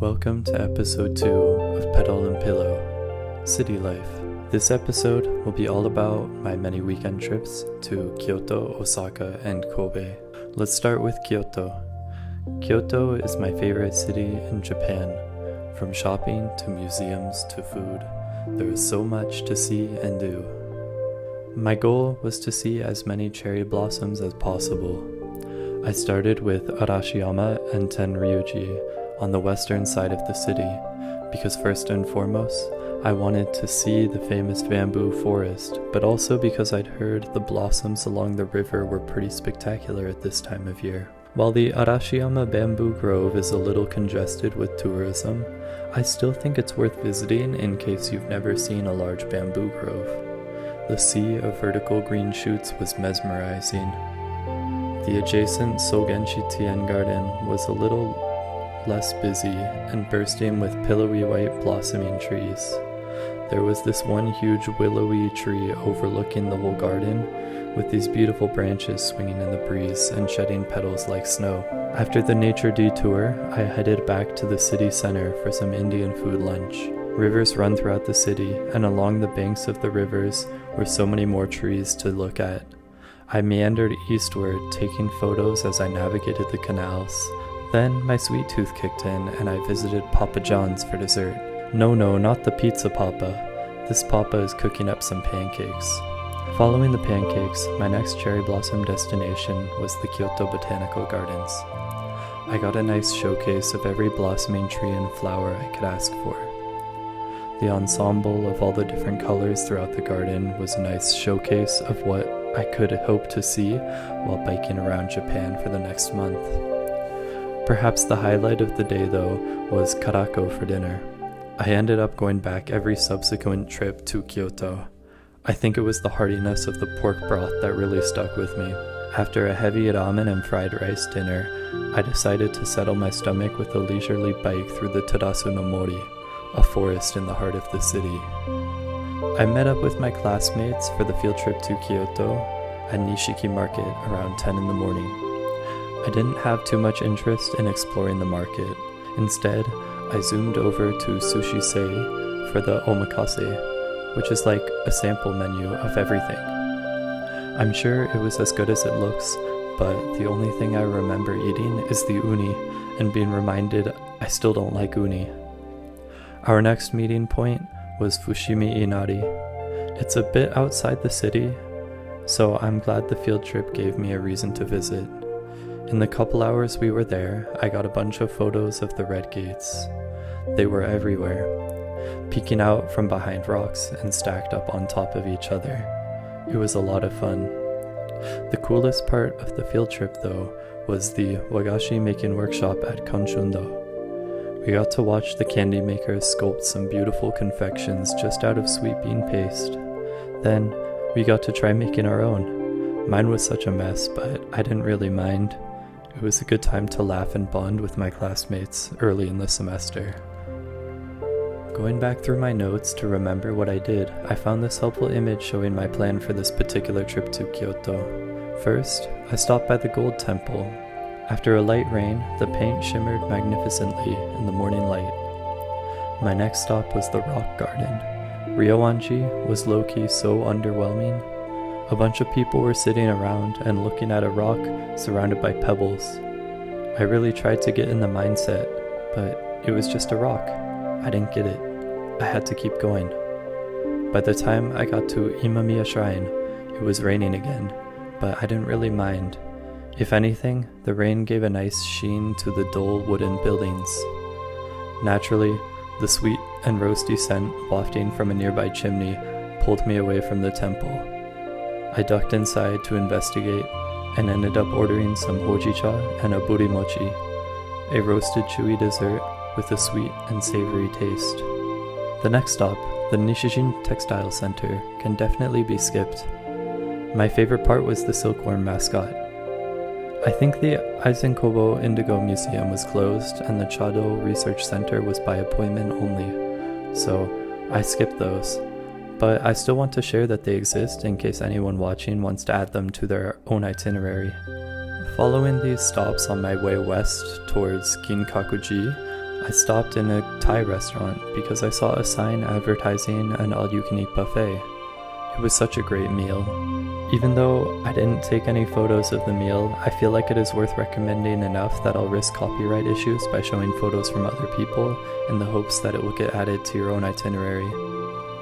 Welcome to episode 2 of Pedal and Pillow, City Life. This episode will be all about my many weekend trips to Kyoto, Osaka, and Kobe. Let's start with Kyoto. Kyoto is my favorite city in Japan. From shopping to museums to food, there is so much to see and do. My goal was to see as many cherry blossoms as possible. I started with Arashiyama and Tenryuji on the western side of the city, because first and foremost, I wanted to see the famous bamboo forest, but also because I'd heard the blossoms along the river were pretty spectacular at this time of year. While the Arashiyama Bamboo Grove is a little congested with tourism, I still think it's worth visiting in case you've never seen a large bamboo grove. The sea of vertical green shoots was mesmerizing. The adjacent Sogenshi Tien Garden was a little less busy and bursting with pillowy white blossoming trees. There was this one huge willowy tree overlooking the whole garden, with these beautiful branches swinging in the breeze and shedding petals like snow. After the nature detour, I headed back to the city center for some Indian food lunch. Rivers run throughout the city, and along the banks of the rivers were so many more trees to look at. I meandered eastward, taking photos as I navigated the canals. Then my sweet tooth kicked in, and I visited Papa John's for dessert. No, not the pizza Papa. This Papa is cooking up some pancakes. Following the pancakes, my next cherry blossom destination was the Kyoto Botanical Gardens. I got a nice showcase of every blossoming tree and flower I could ask for. The ensemble of all the different colors throughout the garden was a nice showcase of what I could hope to see while biking around Japan for the next month. Perhaps the highlight of the day, though, was karako for dinner. I ended up going back every subsequent trip to Kyoto. I think it was the heartiness of the pork broth that really stuck with me. After a heavy ramen and fried rice dinner, I decided to settle my stomach with a leisurely bike through the Terasu no Mori, a forest in the heart of the city. I met up with my classmates for the field trip to Kyoto at Nishiki Market around 10 in the morning. I didn't have too much interest in exploring the market. Instead, I zoomed over to Sushi Sei for the omakase, which is like a sample menu of everything. I'm sure it was as good as it looks, but the only thing I remember eating is the uni and being reminded I still don't like uni. Our next meeting point was Fushimi Inari. It's a bit outside the city, so I'm glad the field trip gave me a reason to visit. In the couple hours we were there, I got a bunch of photos of the red gates. They were everywhere, peeking out from behind rocks and stacked up on top of each other. It was a lot of fun. The coolest part of the field trip, though, was the wagashi making workshop at Kanshundo. We got to watch the candy makers sculpt some beautiful confections just out of sweet bean paste. Then, we got to try making our own. Mine was such a mess, but I didn't really mind. It was a good time to laugh and bond with my classmates early in the semester. Going back through my notes to remember what I did, I found this helpful image showing my plan for this particular trip to Kyoto. First, I stopped by the Gold Temple. After a light rain, the paint shimmered magnificently in the morning light. My next stop was the Rock Garden. Ryoanji was low-key so underwhelming. A bunch of people were sitting around and looking at a rock surrounded by pebbles. I really tried to get in the mindset, but it was just a rock. I didn't get it. I had to keep going. By the time I got to Imamiya Shrine, it was raining again, but I didn't really mind. If anything, the rain gave a nice sheen to the dull wooden buildings. Naturally, the sweet and roasty scent wafting from a nearby chimney pulled me away from the temple. I ducked inside to investigate and ended up ordering some hojicha and a burimochi, a roasted chewy dessert with a sweet and savory taste. The next stop, the Nishinomiya Textile Center, can definitely be skipped. My favorite part was the silkworm mascot. I think the Aizenkobo Indigo Museum was closed and the Chado Research Center was by appointment only, so I skipped those. But I still want to share that they exist in case anyone watching wants to add them to their own itinerary. Following these stops on my way west towards Kinkakuji, I stopped in a Thai restaurant because I saw a sign advertising an all-you-can-eat buffet. It was such a great meal. Even though I didn't take any photos of the meal, I feel like it is worth recommending enough that I'll risk copyright issues by showing photos from other people in the hopes that it will get added to your own itinerary.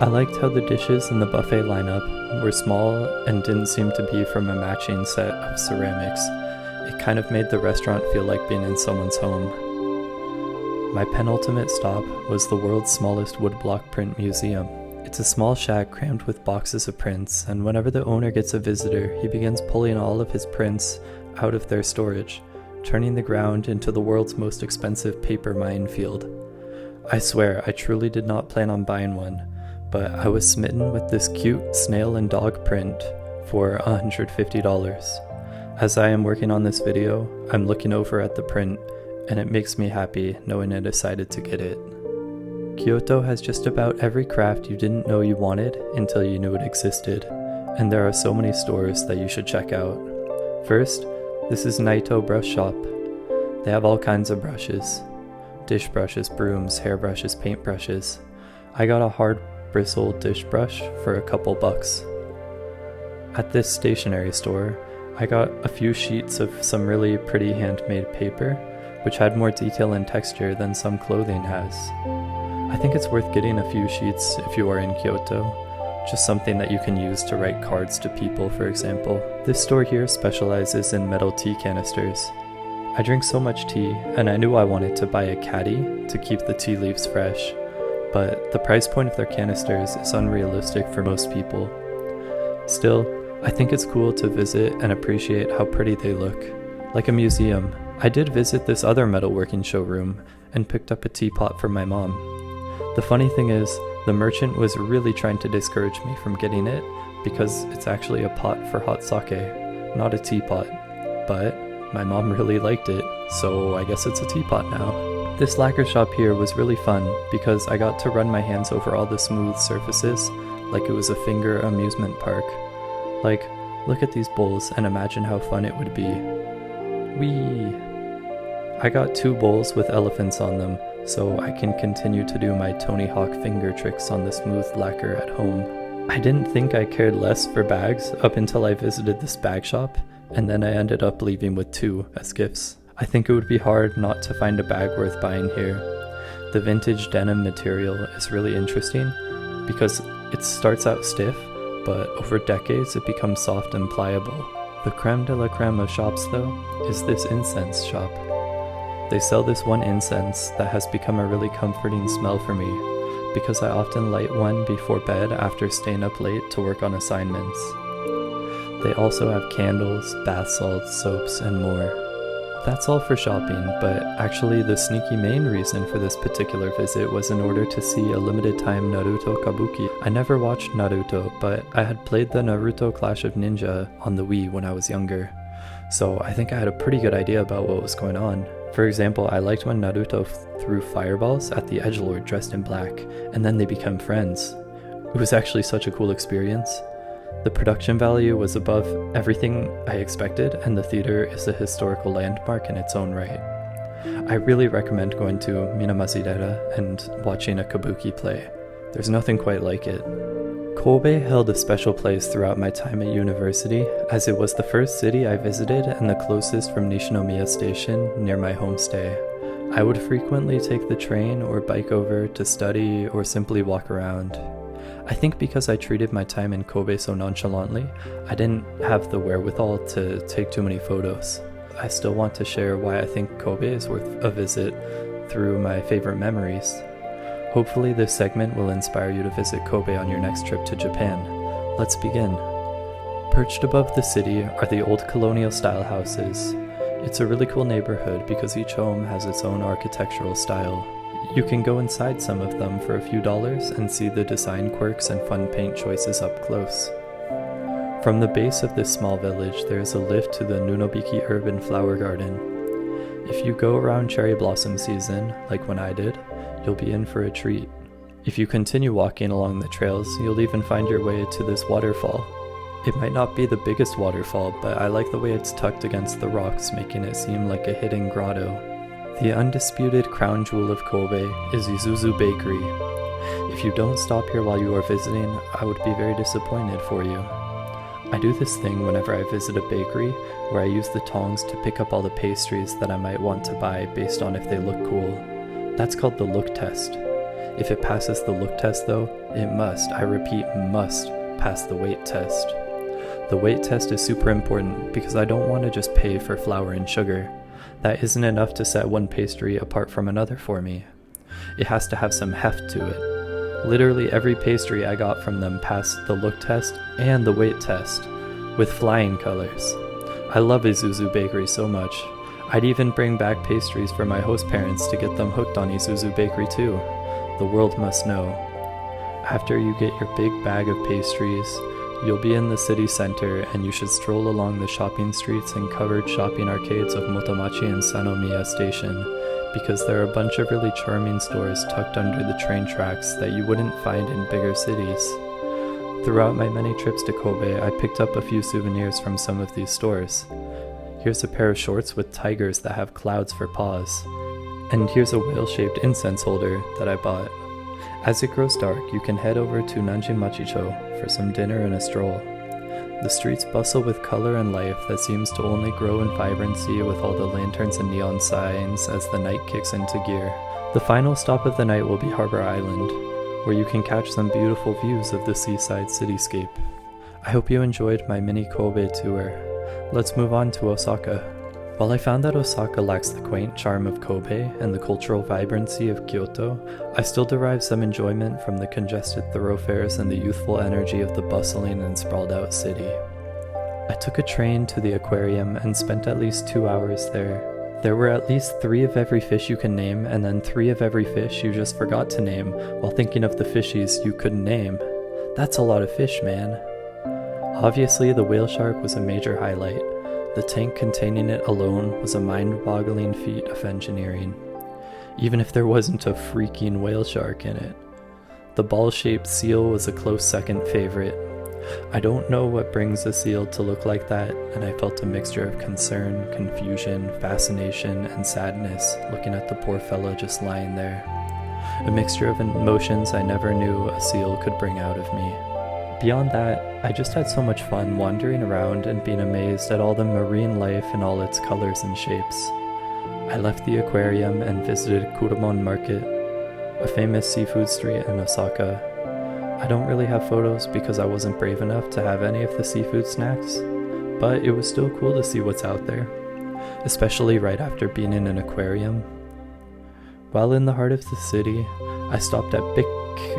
I liked how the dishes in the buffet lineup were small and didn't seem to be from a matching set of ceramics. It kind of made the restaurant feel like being in someone's home. My penultimate stop was the world's smallest woodblock print museum. It's a small shack crammed with boxes of prints, and whenever the owner gets a visitor, he begins pulling all of his prints out of their storage, turning the ground into the world's most expensive paper minefield. I swear, I truly did not plan on buying one, but I was smitten with this cute snail and dog print for $150. As I am working on this video, I'm looking over at the print, and it makes me happy knowing I decided to get it. Kyoto has just about every craft you didn't know you wanted until you knew it existed, and there are so many stores that you should check out. First, this is Naito Brush Shop. They have all kinds of brushes. Dish brushes, brooms, hairbrushes, paintbrushes. I got a hard bristle dish brush for a couple bucks. At this stationery store, I got a few sheets of some really pretty handmade paper, which had more detail and texture than some clothing has. I think it's worth getting a few sheets if you are in Kyoto, just something that you can use to write cards to people, for example. This store here specializes in metal tea canisters. I drink so much tea, and I knew I wanted to buy a caddy to keep the tea leaves fresh, but the price point of their canisters is unrealistic for most people. Still, I think it's cool to visit and appreciate how pretty they look. Like a museum, I did visit this other metalworking showroom and picked up a teapot for my mom. The funny thing is, the merchant was really trying to discourage me from getting it because it's actually a pot for hot sake, not a teapot. But my mom really liked it, so I guess it's a teapot now. This lacquer shop here was really fun because I got to run my hands over all the smooth surfaces like it was a finger amusement park. Like, look at these bowls and imagine how fun it would be. Whee! I got 2 bowls with elephants on them, so I can continue to do my Tony Hawk finger tricks on the smooth lacquer at home. I didn't think I cared less for bags up until I visited this bag shop, and then I ended up leaving with 2 as gifts. I think it would be hard not to find a bag worth buying here. The vintage denim material is really interesting because it starts out stiff, but over decades it becomes soft and pliable. The creme de la creme of shops, though, is this incense shop. They sell this one incense that has become a really comforting smell for me because I often light one before bed after staying up late to work on assignments. They also have candles, bath salts, soaps, and more. That's all for shopping, but actually the sneaky main reason for this particular visit was in order to see a limited time Naruto Kabuki. I never watched Naruto, but I had played the Naruto Clash of Ninja on the Wii when I was younger, so I think I had a pretty good idea about what was going on. For example, I liked when Naruto threw fireballs at the edgelord dressed in black, and then they become friends. It was actually such a cool experience. The production value was above everything I expected, and the theater is a historical landmark in its own right. I really recommend going to Minamazidera and watching a kabuki play. There's nothing quite like it. Kobe held a special place throughout my time at university, as it was the first city I visited and the closest from Nishinomiya Station near my homestay. I would frequently take the train or bike over to study or simply walk around. I think because I treated my time in Kobe so nonchalantly, I didn't have the wherewithal to take too many photos. I still want to share why I think Kobe is worth a visit through my favorite memories. Hopefully this segment will inspire you to visit Kobe on your next trip to Japan. Let's begin. Perched above the city are the old colonial style houses. It's a really cool neighborhood because each home has its own architectural style. You can go inside some of them for a few dollars and see the design quirks and fun paint choices up close. From the base of this small village, there is a lift to the Nunobiki Urban Flower Garden. If you go around cherry blossom season, like when I did, you'll be in for a treat. If you continue walking along the trails, you'll even find your way to this waterfall. It might not be the biggest waterfall, but I like the way it's tucked against the rocks, making it seem like a hidden grotto. The undisputed crown jewel of Kobe is Isuzu Bakery. If you don't stop here while you are visiting, I would be very disappointed for you. I do this thing whenever I visit a bakery where I use the tongs to pick up all the pastries that I might want to buy based on if they look cool. That's called the look test. If it passes the look test though, it must, I repeat, must pass the weight test. The weight test is super important because I don't want to just pay for flour and sugar. That isn't enough to set one pastry apart from another for me. It has to have some heft to it. Literally every pastry I got from them passed the look test and the weight test, with flying colors. I love Isuzu Bakery so much. I'd even bring back pastries for my host parents to get them hooked on Isuzu Bakery too. The world must know. After you get your big bag of pastries, you'll be in the city center and you should stroll along the shopping streets and covered shopping arcades of Motomachi and Nishinomiya station, because there are a bunch of really charming stores tucked under the train tracks that you wouldn't find in bigger cities. Throughout my many trips to Kobe, I picked up a few souvenirs from some of these stores. Here's a pair of shorts with tigers that have clouds for paws. And here's a whale-shaped incense holder that I bought. As it grows dark, you can head over to Nanjin-machicho for some dinner and a stroll. The streets bustle with color and life that seems to only grow in vibrancy with all the lanterns and neon signs as the night kicks into gear. The final stop of the night will be Harbor Island, where you can catch some beautiful views of the seaside cityscape. I hope you enjoyed my mini Kobe tour. Let's move on to Osaka. While I found that Osaka lacks the quaint charm of Kobe and the cultural vibrancy of Kyoto, I still derive some enjoyment from the congested thoroughfares and the youthful energy of the bustling and sprawled out city. I took a train to the aquarium and spent at least 2 hours there. There were at least 3 of every fish you can name, and then 3 of every fish you just forgot to name while thinking of the fishies you couldn't name. That's a lot of fish, man. Obviously, the whale shark was a major highlight. The tank containing it alone was a mind-boggling feat of engineering, even if there wasn't a freaking whale shark in it. The ball-shaped seal was a close second favorite. I don't know what brings a seal to look like that, and I felt a mixture of concern, confusion, fascination, and sadness looking at the poor fellow just lying there. A mixture of emotions I never knew a seal could bring out of me. Beyond that, I just had so much fun wandering around and being amazed at all the marine life in all its colors and shapes. I left the aquarium and visited Kuromon Market, a famous seafood street in Osaka. I don't really have photos because I wasn't brave enough to have any of the seafood snacks, but it was still cool to see what's out there, especially right after being in an aquarium. While in the heart of the city, I stopped at Big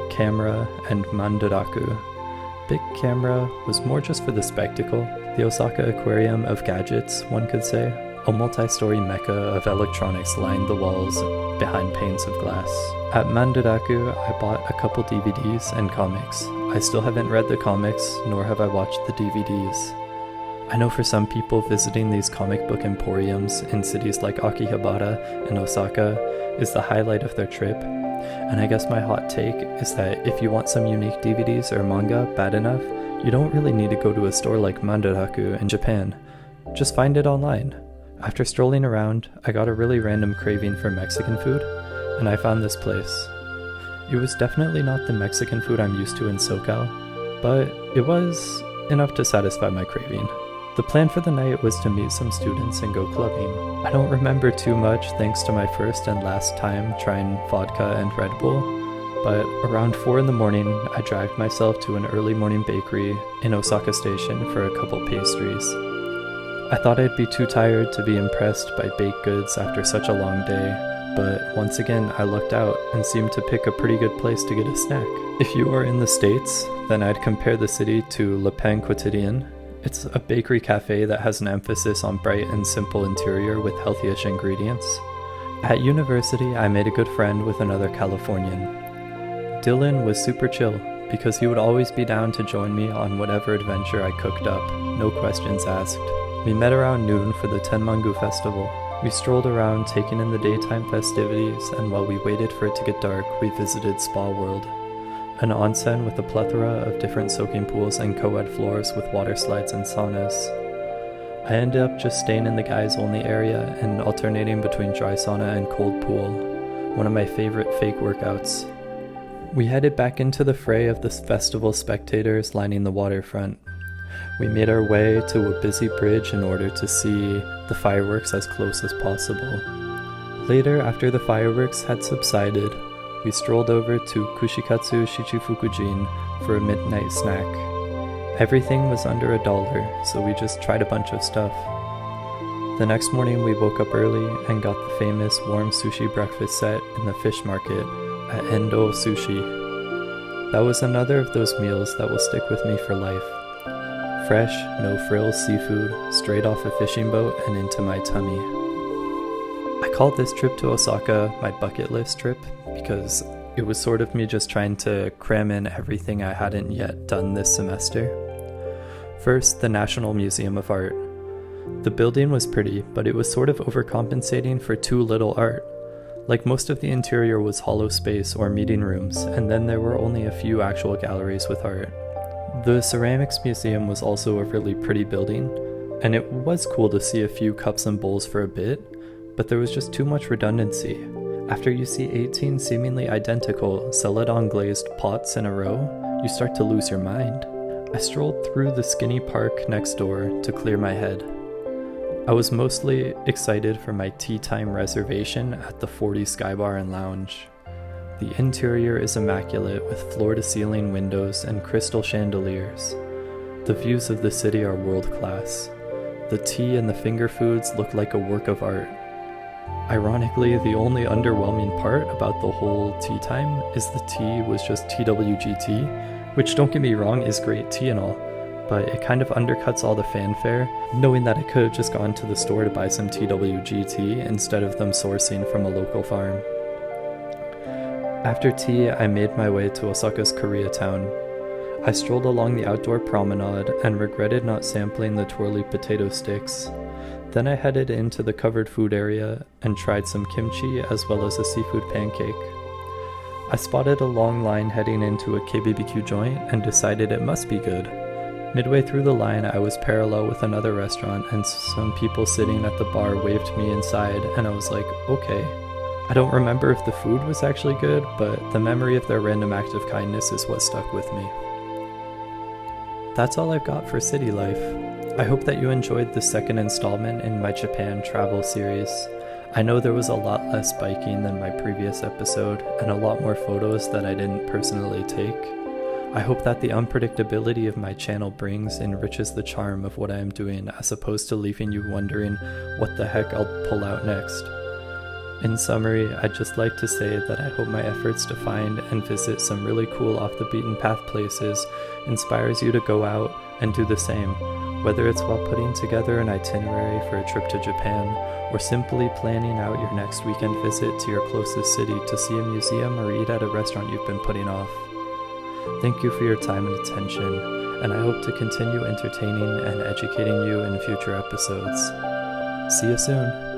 Camera and Mandaraku. Big Camera was more just for the spectacle, the Osaka aquarium of gadgets, one could say. A multi-story mecca of electronics lined the walls behind panes of glass. At Mandaraku, I bought a couple DVDs and comics. I still haven't read the comics, nor have I watched the DVDs. I know for some people visiting these comic book emporiums in cities like Akihabara and Osaka is the highlight of their trip. And I guess my hot take is that if you want some unique DVDs or manga bad enough, you don't really need to go to a store like Mandaraku in Japan. Just find it online. After strolling around, I got a really random craving for Mexican food, and I found this place. It was definitely not the Mexican food I'm used to in SoCal, but it was enough to satisfy my craving. The plan for the night was to meet some students and go clubbing. I don't remember too much thanks to my first and last time trying vodka and Red Bull, but around 4 in the morning, I dragged myself to an early morning bakery in Osaka Station for a couple pastries. I thought I'd be too tired to be impressed by baked goods after such a long day, but once again I lucked out and seemed to pick a pretty good place to get a snack. If you are in the States, then I'd compare the city to Le Pain Quotidien. It's a bakery cafe that has an emphasis on bright and simple interior with healthy-ish ingredients. At university, I made a good friend with another Californian. Dylan was super chill because he would always be down to join me on whatever adventure I cooked up, no questions asked. We met around noon for the Tenmangu Festival. We strolled around taking in the daytime festivities, and while we waited for it to get dark, we visited Spa World, an onsen with a plethora of different soaking pools and co-ed floors with water slides and saunas. I ended up just staying in the guys only area and alternating between dry sauna and cold pool, one of my favorite fake workouts. We headed back into the fray of the festival spectators lining the waterfront. We made our way to a busy bridge in order to see the fireworks as close as possible. Later, after the fireworks had subsided, we strolled over to Kushikatsu Shichifukujin for a midnight snack. Everything was under $1, so we just tried a bunch of stuff. The next morning we woke up early and got the famous warm sushi breakfast set in the fish market at Endo Sushi. That was another of those meals that will stick with me for life. Fresh, no-frills seafood straight off a fishing boat and into my tummy. I called this trip to Osaka my bucket list trip because it was sort of me just trying to cram in everything I hadn't yet done this semester. First, the National Museum of Art. The building was pretty, but it was sort of overcompensating for too little art. Like most of the interior was hollow space or meeting rooms, and then there were only a few actual galleries with art. The Ceramics Museum was also a really pretty building, and it was cool to see a few cups and bowls for a bit, but there was just too much redundancy. After you see 18 seemingly identical celadon glazed pots in a row, you start to lose your mind. I strolled through the skinny park next door to clear my head. I was mostly excited for my tea time reservation at the 40 Sky Bar and Lounge. The interior is immaculate with floor-to-ceiling windows and crystal chandeliers. The views of the city are world-class. The tea and the finger foods look like a work of art. Ironically, the only underwhelming part about the whole tea time is the tea was just TWGT, which, don't get me wrong, is great tea and all, but it kind of undercuts all the fanfare, knowing that I could have just gone to the store to buy some TWGT instead of them sourcing from a local farm. After tea, I made my way to Osaka's Koreatown. I strolled along the outdoor promenade and regretted not sampling the twirly potato sticks. Then I headed into the covered food area and tried some kimchi as well as a seafood pancake. I spotted a long line heading into a KBBQ joint and decided it must be good. Midway through the line, I was parallel with another restaurant and some people sitting at the bar waved me inside, and I was like, okay. I don't remember if the food was actually good, but the memory of their random act of kindness is what stuck with me. That's all I've got for city life. I hope that you enjoyed the second installment in my Japan travel series. I know there was a lot less biking than my previous episode, and a lot more photos that I didn't personally take. I hope that the unpredictability of my channel brings enriches the charm of what I am doing, as opposed to leaving you wondering what the heck I'll pull out next. In summary, I'd just like to say that I hope my efforts to find and visit some really cool off-the-beaten-path places inspires you to go out and do the same, whether it's while putting together an itinerary for a trip to Japan, or simply planning out your next weekend visit to your closest city to see a museum or eat at a restaurant you've been putting off. Thank you for your time and attention, and I hope to continue entertaining and educating you in future episodes. See you soon!